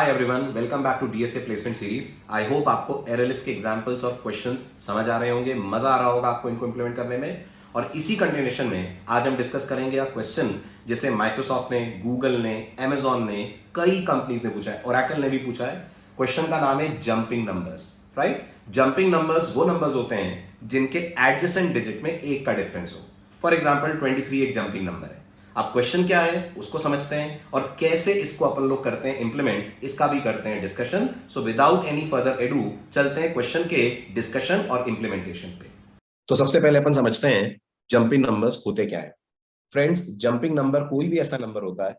Hi everyone, welcome back to DSA placement series. I hope आपको एरएलएस के examples और क्वेश्चंस समझ आ रहे होंगे, मजा आ रहा होगा आपको इनको इंप्लीमेंट करने में। और इसी कंटिन्यूएशन में आज हम डिस्कस करेंगे क्वेश्चन जिसे माइक्रोसॉफ्ट ने, गूगल ने, अमेजॉन ने, कई कंपनीज ने पूछा है, ओरेकल ने भी पूछा है। क्वेश्चन का नाम है jumping numbers, right. Jumping numbers वो नंबर्स होते हैं जिनके एडजेसेंट डिजिट में एक का डिफरेंस हो। फॉर एग्जाम्पल 23 एक जंपिंग नंबर है। अब क्वेश्चन क्या है उसको समझते हैं और कैसे इसको अपन लोग करते हैं इंप्लीमेंट, इसका भी करते हैं discussion. So without any further edu चलते हैं क्वेश्चन के डिस्कशन और इंप्लीमेंटेशन पे। तो सबसे पहले अपन समझते हैं जंपिंग नंबर्स होते क्या है। फ्रेंड्स, जंपिंग नंबर कोई भी ऐसा नंबर होता है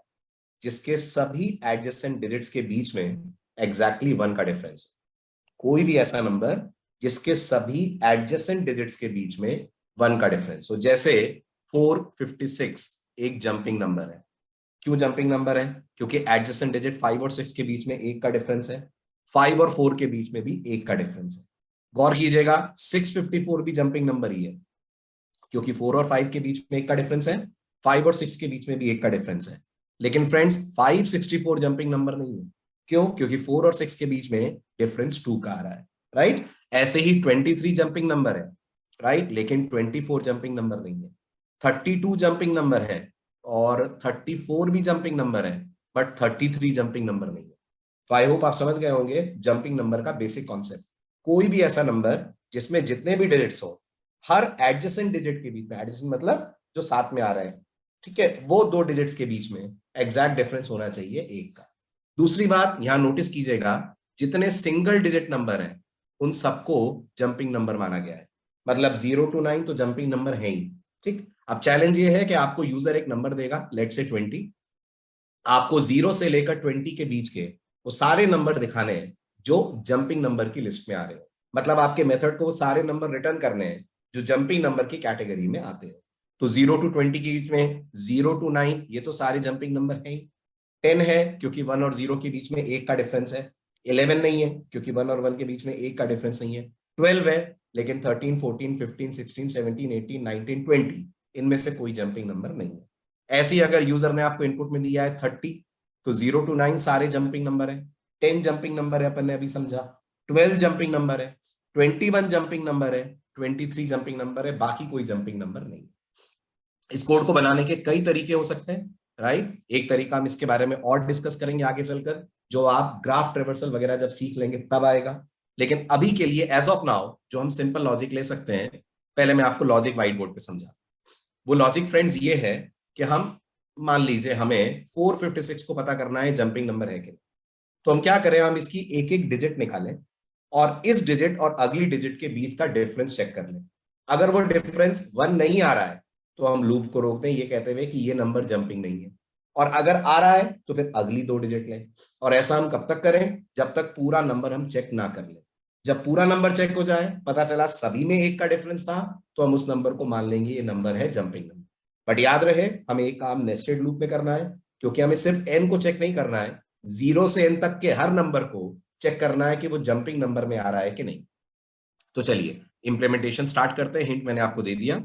जिसके सभी एडजेसेंट डिजिट्स के बीच में एग्जैक्टली वन का डिफरेंस हो। कोई भी ऐसा नंबर जिसके सभी एडजेसेंट डिजिट्स के बीच में वन का डिफरेंस हो। जैसे 456 एक जंपिंग नंबर है। क्यों जंपिंग नंबर है? क्योंकि एडजेसेंट डिजिट 5 और 6 के बीच में एक का डिफरेंस है, 5 और 4 के बीच में भी एक का डिफरेंस है। गौर कीजिएगा, 654 भी जंपिंग नंबर ही है क्योंकि 4 और 5 के बीच में एक का डिफरेंस है, 5 और 6 के बीच में भी एक का डिफरेंस है। लेकिन फ्रेंड्स, 564 जंपिंग नंबर नहीं है। क्यों? क्योंकि 4 और 6 के बीच में डिफरेंस 2 का आ रहा है, राइट। ऐसे ही 23 जंपिंग नंबर है, राइट, लेकिन 24 जंपिंग नंबर नहीं है। 32 जंपिंग नंबर है और 34 भी जंपिंग नंबर है, बट 33 जंपिंग नंबर नहीं है। तो आई होप आप समझ गए होंगे जंपिंग नंबर का बेसिक कॉन्सेप्ट। कोई भी ऐसा नंबर जिसमें जितने भी डिजिट्स हो, हर एडजेसेंट डिजिट के बीच में, एडजेसेंट मतलब जो साथ में आ रहे हैं, ठीक है, वो दो डिजिट्स के बीच में एग्जैक्ट डिफरेंस होना चाहिए एक का। दूसरी बात यहां नोटिस कीजिएगा, जितने सिंगल डिजिट नंबर हैं उन सबको जंपिंग नंबर माना गया है। मतलब 0 to 9 तो जंपिंग नंबर है ही, ठीक। अब चैलेंज ये है कि आपको यूजर एक नंबर देगा, लेट से 20। आपको 0 से लेकर 20 के बीच के वो सारे नंबर दिखाने हैं जो जंपिंग नंबर की लिस्ट में आ रहे हैं। मतलब आपके मेथड को वो सारे नंबर रिटर्न करने हैं जो जंपिंग नंबर की कैटेगरी में आते हैं। तो 0 to 20 के बीच में 0 to 9 ये तो सारे जंपिंग नंबर है ही। 10 है क्योंकि 1 और 0 के बीच में एक का डिफरेंस है। 11 नहीं है क्योंकि 1 और 1 के बीच में एक का डिफरेंस नहीं है। 12 है, लेकिन 13, 14, 15, 16, 17, 18, 19, 20 इनमें से कोई जंपिंग नंबर नहीं है। ऐसे ही अगर यूजर ने आपको इनपुट में दिया है 30, तो 0 to 9 सारे जंपिंग नंबर है। 10 जंपिंग नंबर है, अपन ने अभी समझा। 12 जंपिंग नंबर है, 21 जंपिंग नंबर है, 23 जंपिंग नंबर है, बाकी कोई जंपिंग नंबर नहीं। इस कोड को बनाने के कई तरीके हो सकते हैं, राइट। एक तरीका हम इसके बारे में और डिस्कस करेंगे आगे चलकर, जो आप ग्राफ ट्रेवर्सल वगैरह जब सीख लेंगे तब आएगा। लेकिन अभी के लिए एज ऑफ नाउ जो हम सिंपल लॉजिक ले सकते हैं, पहले मैं आपको लॉजिक व्हाइट बोर्ड पे समझा। वो लॉजिक फ्रेंड्स ये है कि हम मान लीजिए हमें 456 को पता करना है जंपिंग नंबर है कि नहीं। तो हम क्या करें, हम इसकी एक एक डिजिट निकालें और इस डिजिट और अगली डिजिट के बीच का डिफरेंस चेक कर लें। अगर वो डिफरेंस 1 नहीं आ रहा है तो हम लूप को रोक दें ये कहते हुए कि ये नंबर जंपिंग नहीं है। और अगर आ रहा है तो फिर अगली दो डिजिट लें। और ऐसा हम कब तक करें? जब तक पूरा नंबर हम चेक ना कर लें। जब पूरा नंबर चेक हो जाए, पता चला सभी में एक का डिफरेंस था, तो हम उस नंबर को मान लेंगे ये नंबर है जंपिंग नंबर। बट याद रहे, हमें एक काम नेस्टेड लूप में करना है, क्योंकि हमें सिर्फ एन को चेक नहीं करना है, 0 से एन तक के हर नंबर को चेक करना है कि वो जंपिंग नंबर में आ रहा है कि नहीं। तो चलिए इंप्लीमेंटेशन स्टार्ट करते हैं। हिंट मैंने आपको दे दिया।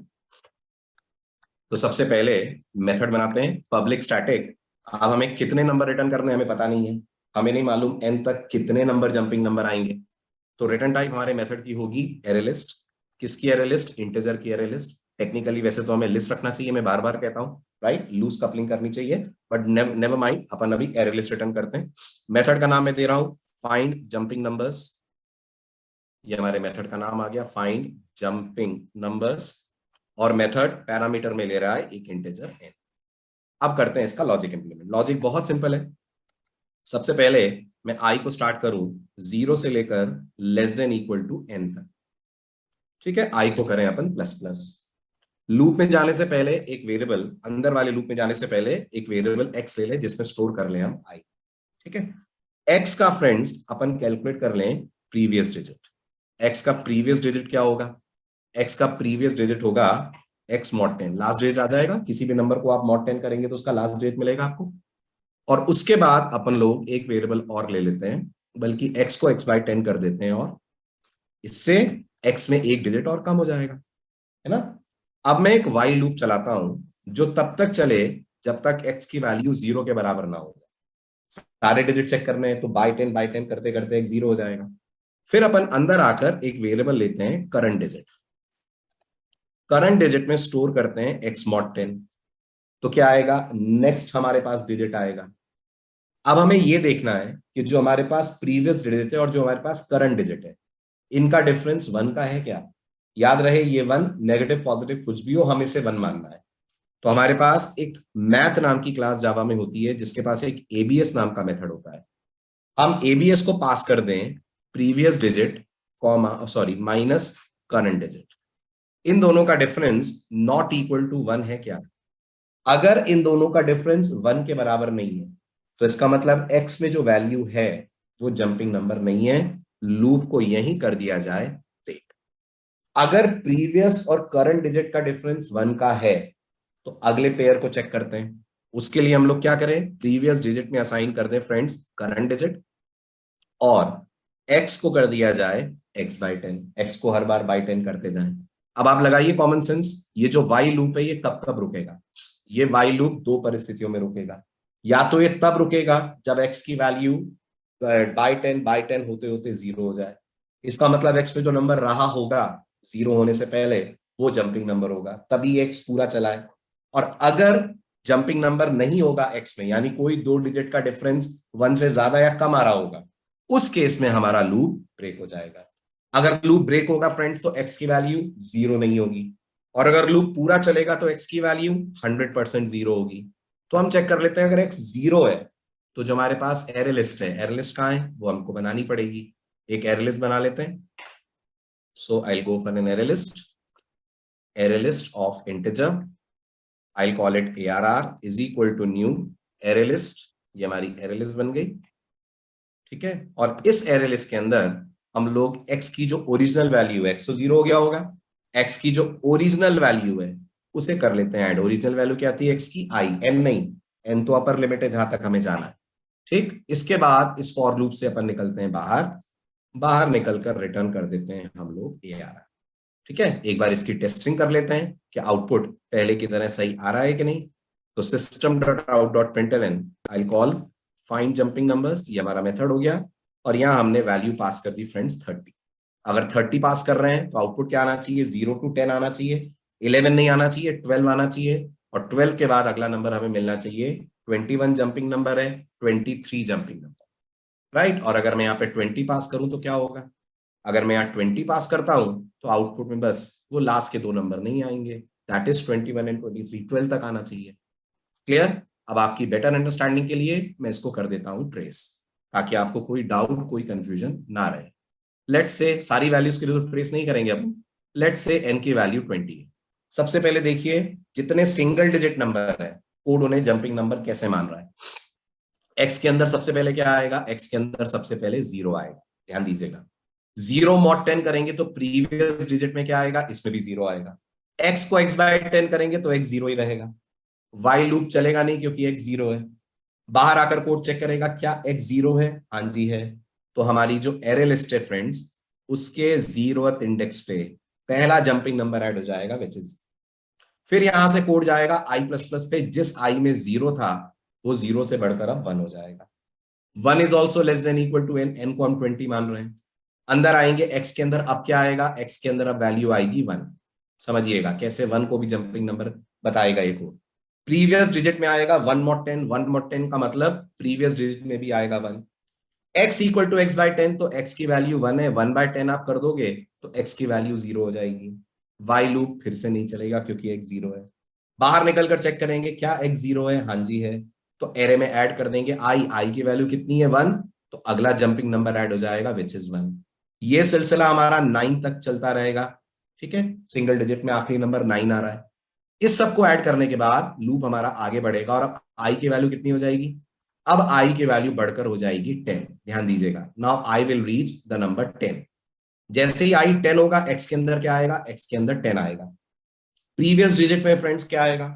तो सबसे पहले मेथड बनाते हैं पब्लिक स्टैटिक। अब हमें कितने नंबर रिटर्न करने हमें पता नहीं है, हमें नहीं मालूम एन तक कितने नंबर जंपिंग नंबर आएंगे। तो रिटर्न टाइप हमारे मेथड की होगी एरे लिस्ट। किसकी एरे लिस्ट? इंटीजर की एरे लिस्ट। टेक्निकली वैसे तो हमें लिस्ट रखना चाहिए, मैं बार बार कहता हूं, राइट, लूज कपलिंग करनी चाहिए, बट नेवर माइंड, अपन अभी एरे लिस्ट रिटर्न करते हैं। मेथड का नाम मैं दे रहा हूं फाइंड जंपिंग नंबर्स। ये हमारे मेथड का नाम आ गया, फाइंड जंपिंग नंबर्स। और मेथड पैरामीटर में ले रहा है एक इंटीजर एन। अब करते हैं इसका लॉजिक इंप्लीमेंट। लॉजिक बहुत सिंपल है। सबसे पहले मैं आई को स्टार्ट करूं 0 से लेकर less than equal to N तक, ठीक है। आई को करें अपन प्लस प्लस। लूप में जाने से पहले एक वेरिएबल, अंदर वाले लूप में जाने से पहले एक वेरिएबल एक्स ले ले जिसमें स्टोर कर ले हम आई, ठीक है। एक्स का फ्रेंड्स अपन कैलकुलेट कर लें प्रीवियस डिजिट। एक्स का प्रीवियस डिजिट क्या होगा? एक्स का प्रीवियस डिजिट होगा एक्स मॉड 10। लास्ट डिजिट आ जाएगा, किसी भी नंबर को आप मॉड 10 करेंगे तो उसका लास्ट डिजिट मिलेगा आपको। और उसके बाद अपन लोग एक वेरिएबल और ले लेते हैं, बल्कि एक्स को एक्स बाय 10 कर देते हैं, और इससे एक्स में एक डिजिट और कम हो जाएगा, है ना। अब मैं एक वाइल लूप चलाता हूं जो तब तक चले जब तक एक्स की वैल्यू 0 के बराबर ना हो। सारे डिजिट चेक करने हैं तो बाय 10 करते करते एक 0 हो जाएगा। फिर अपन अंदर आकर एक वेरिएबल लेते हैं करंट डिजिट। करंट डिजिट में स्टोर करते हैं एक्स मॉड 10। तो क्या आएगा, नेक्स्ट हमारे पास डिजिट आएगा। अब हमें यह देखना है कि जो हमारे पास प्रीवियस डिजिट है और जो हमारे पास करंट डिजिट है, इनका डिफरेंस 1 का है क्या। याद रहे ये 1 नेगेटिव पॉजिटिव कुछ भी हो, हमें इसे 1 मानना है। तो हमारे पास एक मैथ नाम की क्लास जावा में होती है जिसके पास एक एबीएस नाम का मेथड होता है। हम एबीएस को पास कर दें previous digit comma sorry minus current digit, इन दोनों का डिफरेंस नॉट इक्वल टू 1 है क्या। अगर इन दोनों का डिफरेंस 1 के बराबर नहीं है तो इसका मतलब एक्स में जो वैल्यू है वो जंपिंग नंबर नहीं है, लूप को यही कर दिया जाए टेक। अगर प्रीवियस और करंट डिजिट का डिफरेंस 1 का है तो अगले पेयर को चेक करते हैं। उसके लिए हम लोग क्या करें, प्रीवियस डिजिट में असाइन कर दें फ्रेंड्स करंट डिजिट, और एक्स को कर दिया जाए एक्स बाई 10, एक्स को हर बार बाई 10 करते जाएं। अब आप लगाइए कॉमन सेंस, ये जो वाई लूप है ये कब कब रुकेगा। ये वाई लूप दो परिस्थितियों में रुकेगा। या तो ये तब रुकेगा जब एक्स की वैल्यू बाई 10 होते होते 0 हो जाए। इसका मतलब एक्स में जो नंबर रहा होगा 0 होने से पहले वो जंपिंग नंबर होगा, तभी एक्स पूरा चलाए। और अगर जंपिंग नंबर नहीं होगा एक्स में, यानी कोई दो डिजिट का डिफरेंस 1 से ज्यादा या कम आ रहा होगा, उस केस में हमारा लूप ब्रेक हो जाएगा। अगर लूप ब्रेक होगा फ्रेंड्स तो एक्स की वैल्यू 0 नहीं होगी, और अगर लूप पूरा चलेगा तो एक्स की वैल्यू 100% 0 होगी। तो हम चेक कर लेते हैं, अगर एक्स 0 है तो जो हमारे पास एरे लिस्ट है, एरे लिस्ट कहाँ है वो हमको बनानी पड़ेगी। एक एरे लिस्ट बना लेते हैं। So I go for an array list of integer. I call it ARR is equal to new array list. ये हमारी एरे लिस्ट बन गई, ठीक है। और इस एरे लिस्ट के अंदर हम लोग एक्स की जो ओरिजिनल वैल्यू है, एक्स तो 0 हो गया होगा, एक्स की जो ओरिजिनल वैल्यू है उसे कर लेते हैं ऐड। ओरिजिनल वैल्यू क्या आती है एक्स की, आई, एन नहीं, एन तो अपर लिमिट है जहां तक हमें जाना है, ठीक। इसके बाद इस फॉर लूप से अपन निकलते हैं बाहर, बाहर निकलकर रिटर्न कर देते हैं हम लोग ARR, ठीक है। एक बार इसकी टेस्टिंग कर लेते हैं कि आउटपुट पहले की तरह सही आ रहा है कि नहीं। तो system dot out dot println I call find jumping numbers, ये हमारा मेथड हो गया। और यहां हमने वैल्यू पास कर दी फ्रेंड्स 30। अगर 30 पास कर रहे हैं तो आउटपुट क्या आना चाहिए, 0 to 10 आना चाहिए, 11 नहीं आना चाहिए, 12 आना चाहिए। और 12 के बाद अगला नंबर हमें मिलना चाहिए, 21 जंपिंग नंबर है, 23 जंपिंग नंबर, राइट। और अगर मैं यहाँ पे 20 पास करूं तो क्या होगा, अगर मैं यहाँ 20 पास करता हूं तो आउटपुट में बस वो लास्ट के दो नंबर नहीं आएंगे, दैट इज 21 एंड 23, 12 तक आना चाहिए। क्लियर। अब आपकी बेटर अंडरस्टैंडिंग के लिए मैं इसको कर देता हूं ट्रेस, ताकि आपको कोई डाउट कोई कंफ्यूजन ना रहे। लेट्स से सारी वैल्यूज के लिए तो ट्रेस नहीं करेंगे अब, लेट्स से एन की वैल्यू 20 है। सबसे पहले देखिए जितने सिंगल डिजिट नंबर है कोड उन्हें जंपिंग नंबर कैसे मान रहा है। एक्स के अंदर सबसे पहले क्या आएगा, एक्स के अंदर सबसे पहले 0 आएगा, ध्यान दीजिएगा। 0 mod 10 करेंगे तो प्रीवियस डिजिट में क्या आएगा, इसमें भी 0 आएगा। एक्स को x बाय 10 करेंगे तो x 0 ही रहेगा। वाई लूप चलेगा नहीं क्योंकि x 0 है। बाहर आकर कोड चेक करेगा, क्या x 0 है, हाँ जी है। तो हमारी जो एरे लिस्ट है फ्रेंड्स, उसके 0th इंडेक्स पे पहला जंपिंग नंबर ऐड हो जाएगा विच इज। फिर यहां से कोड जाएगा i++ पे, जिस i में 0 था वो 0 से बढ़कर अब 1 हो जाएगा। 1 is also less than equal to n, n को हम 20 मान रहे हैं। अंदर आएंगे x के अंदर, अब क्या आएगा, x के अंदर अब वैल्यू आएगी 1। समझिएगा कैसे 1 को भी जंपिंग नंबर बताएगा ये कोड। प्रीवियस डिजिट में आएगा 1 mod 10, 1 mod 10 का मतलब प्रीवियस डिजिट में भी आएगा 1। x equal to X by 10, तो x की वैल्यू 1 है, 1/10 आप कर दोगे तो x की वैल्यू 0 हो जाएगी। वाई लूप फिर से नहीं चलेगा क्योंकि x 0 है। बाहर निकलकर चेक करेंगे, क्या x 0 है, हाँ जी है। तो एरे में ऐड कर देंगे i की वैल्यू कितनी है 1, तो अगला जंपिंग नंबर ऐड हो जाएगा विच इज 1। ये सिलसिला हमारा 9 तक चलता रहेगा, ठीक है। सिंगल डिजिट में आखिरी नंबर 9 आ रहा है। इस सबको ऐड करने के बाद लूप हमारा आगे बढ़ेगा, और अब i की वैल्यू कितनी हो जाएगी, अब i की वैल्यू बढ़कर हो जाएगी 10। ध्यान दीजिएगा, now I will reach the number 10। जैसे ही i 10 होगा x के अंदर क्या आएगा, x के अंदर 10 आएगा। प्रीवियस डिजिट में फ्रेंड्स क्या आएगा,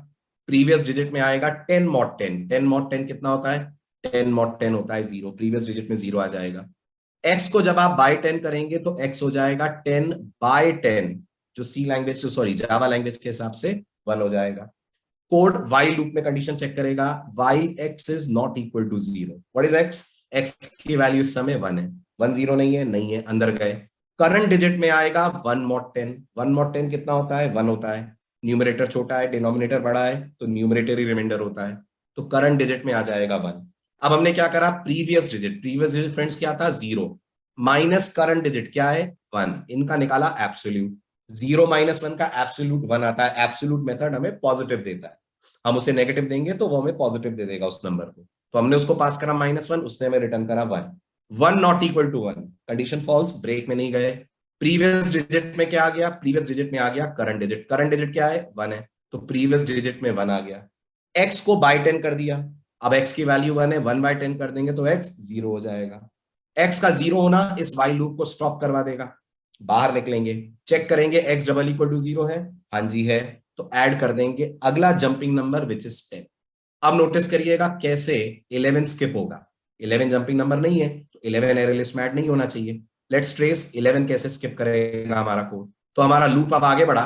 प्रीवियस डिजिट में आएगा 10 mod 10। 10 mod 10 कितना होता है, 10 mod 10 होता है 0। प्रीवियस डिजिट में 0 आ जाएगा। x को जब आप बाय 10 करेंगे तो x हो जाएगा 10/10, जो C language sorry Java language के हिसाब से 1 हो जाएगा। कोड वाइल लूप में कंडीशन चेक करेगा, while X is not equal to 0। What is X? X की वैल्यू इस समय 1 है, 1 0 नहीं है, नहीं है, अंदर गए। करंट डिजिट में आएगा 1 mod 10। 1 mod 10 कितना होता है? 1 होता है। न्यूमरेटर छोटा है, डिनोमिनेटर बड़ा है, तो न्यूमरेटर ही रिमाइंडर होता है, तो करंट डिजिट में आ जाएगा 1। अब हमने क्या करा? Previous digit, previous digit friends क्या था? 0 माइनस करंट डिजिट क्या है? 1, इनका निकाला एब्सोल्यूट। 0 माइनस 1 का एब्सोल्यूट 1 आता है। एब्सोल्यूट मेथड हमें पॉजिटिव देता है, हम उसे नेगेटिव देंगे तो वो हमें पॉजिटिव दे देगा उस नंबर को, तो हमने उसको पास करा -1, उसने हमें रिटर्न करा 1। 1 not equal to 1, condition false, break में नहीं गए। प्रीवियस डिजिट में क्या आ गया? प्रीवियस डिजिट में आ गया करंट डिजिट। करंट डिजिट क्या है? 1 है, तो प्रीवियस डिजिट में 1 आ गया। एक्स को बाय 10 कर दिया, अब एक्स की वैल्यू 1 है, 1 बाय 10 कर देंगे तो एक्स 0 हो जाएगा। एक्स का 0 होना इस वाइल लूप को स्टॉप करवा देगा। बाहर निकलेंगे, चेक करेंगे एक्स डबल इक्वल टू 0 है, हाँ जी है, तो ऐड कर देंगे अगला जंपिंग नंबर विच इज 10। अब नोटिस करिएगा कैसे 11 स्किप होगा। 11 जंपिंग नंबर नहीं है, तो 11 एरे लिस्ट में ऐड नहीं होना चाहिए। लेट्स ट्रेस 11 कैसे स्किप करेगा हमारा कोड। तो हमारा लूप अब आगे बढ़ा,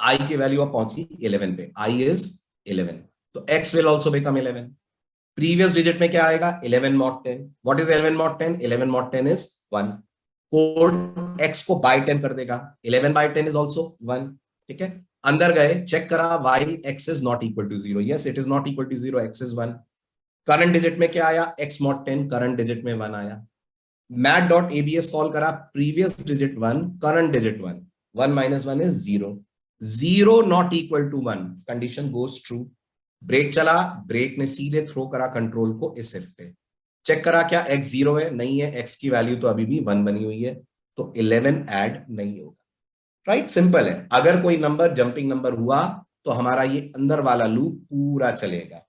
आई की वैल्यू अब पहुंची 11 पे, आई इज 11, तो x will also become 11। Previous digit में क्या आएगा? 11 mod 10। What is 11 mod 10? 11 mod 10 is 1। Code x को बाय 10 कर देगा, 11 बाय 10 इज ऑल्सो 1। ठीक है, अंदर गए, चेक करा, while X is not equal to 0, yes it is not equal to 0, X is 1। Current digit में क्या आया? x mod 10, करंट डिजिट में 1 आया। मैट डॉट एबीएस कॉल करा, previous digit 1, current digit 1, 1 minus 1 is 0, 0 not equal to 1, condition goes true. Break चला, break ने सीधे throw करा कंट्रोल को इस इफ पे, चेक करा क्या x 0 है? नहीं है, x की वैल्यू तो अभी भी 1 बनी हुई है, तो 11 ऐड नहीं होगा। राइट, सिंपल है। अगर कोई नंबर जंपिंग नंबर हुआ तो हमारा ये अंदर वाला लूप पूरा चलेगा,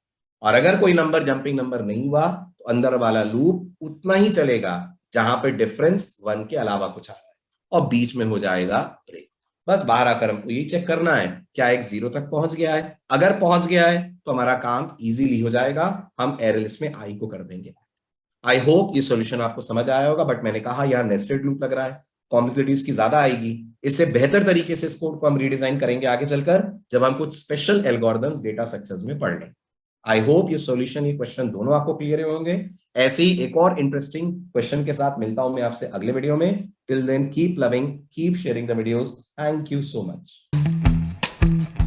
और अगर कोई नंबर जंपिंग नंबर नहीं हुआ तो अंदर वाला लूप उतना ही चलेगा जहां पे डिफरेंस 1 के अलावा कुछ आ रहा है, और बीच में हो जाएगा ब्रेक। बस बाहर आकर हमको यही चेक करना है क्या एक 0 तक पहुंच गया है। अगर पहुंच गया है तो हमारा काम इजीली हो जाएगा, हम एरे लिस्ट में आई को कर देंगे। आई होप ये सॉल्यूशन आपको समझ आया होगा, बट मैंने कहा यार नेस्टेड लूप लग रहा है, कॉम्प्लेक्सिटी इसकी ज्यादा आएगी। इससे बेहतर तरीके से इस कोड को हम रीडिजाइन करेंगे आगे चलकर, जब हम कुछ स्पेशल एल्गोरिथम्स डेटा स्ट्रक्चर्स में पढ़ लें। आई होप ये सॉल्यूशन, ये क्वेश्चन दोनों आपको क्लियर होंगे। ऐसे ही एक और इंटरेस्टिंग क्वेश्चन के साथ मिलता हूं मैं आपसे अगले वीडियो में। Till then keep loving, keep sharing the videos. Thank you so much.